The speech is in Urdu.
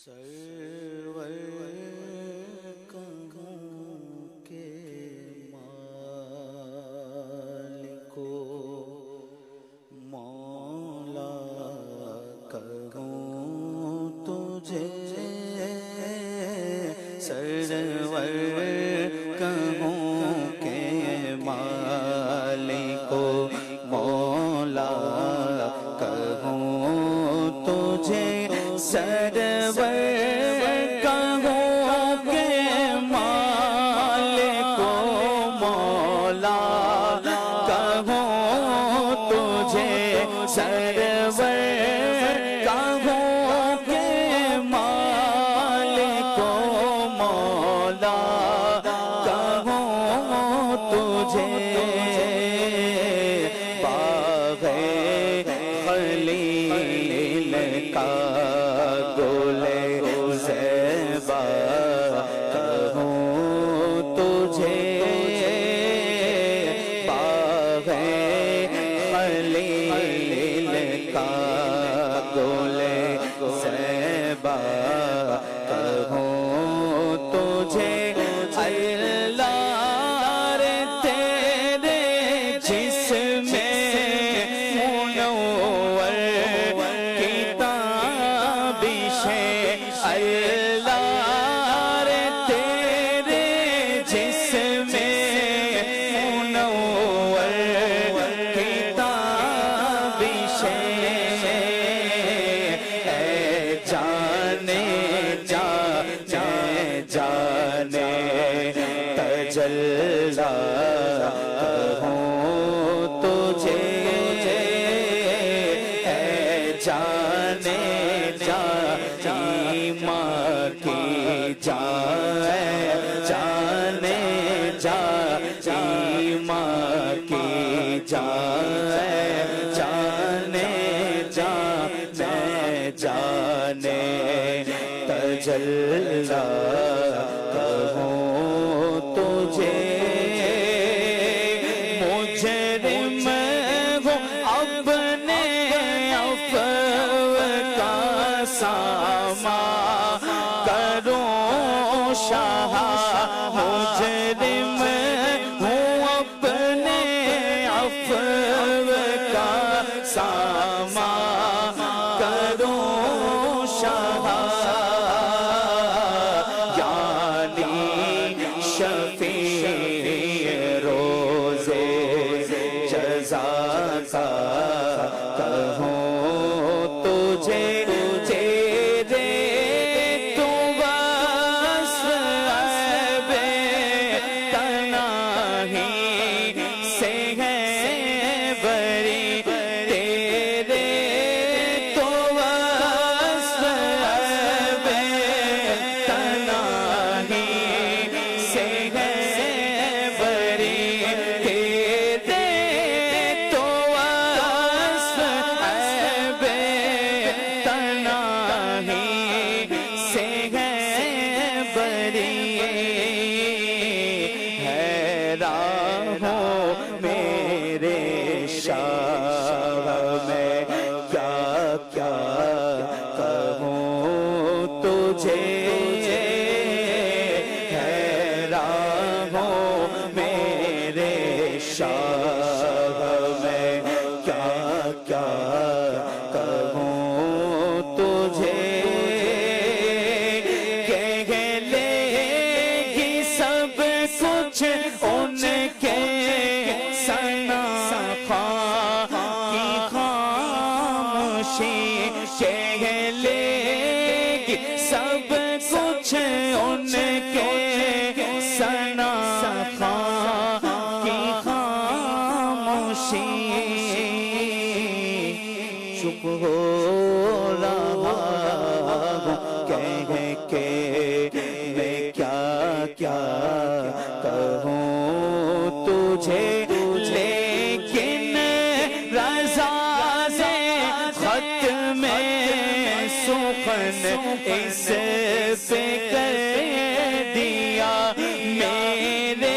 سرور کہوں کے مالک مولا کہوں تجھے سرور کہوں کے مالک مولا کہوں تجھے سرور کہوں کے مالک مولا کہوں تجھے سرور کہوں کے مالک مولا کہوں تجھے باغ خلیل کا گل زیبا کہوں تجھے باغ خلیل کا گل زیبا کہوں تجھے اللہ رے تیرے جسم منور کتابش اللہ رے تیرے جسم منور کتابش اے جانے جانے تجلی کہوں تجھے اے جانے ایماں کی جان جانے ایماں کی جان جانے جانے تجلی کہوں تجھے مجرم ہوں اپنے عفو کا سامان کروں شاہ مجرم ہوں اپنے عفو کا سامان کروں شاہ شفیع روزے جزا کا کہوں تجھے تیرے تو وصف بے تنہی سے ہے بری تیرے تو وصف بے تنہی سے ہے بری تیرے تو وصف بے تنہی سے ہے بری حیران ہوں میرے شاہ میں کیا کیا کہوں تجھے حیران ہوں میرے شاہ میں کیا کیا کہوں تجھے کہہ لے گی سب کچھ ان کے ثنا خواہ کی خاموشی کہہ لے گی سب کچھ ان کے ثنا خواہ کی خاموشی چپ ہو رہا ہوں کہہ کے میں کیا کیا کہوں تجھے لیکن رضا سے ختم سخن اس پہ کر دیا میرے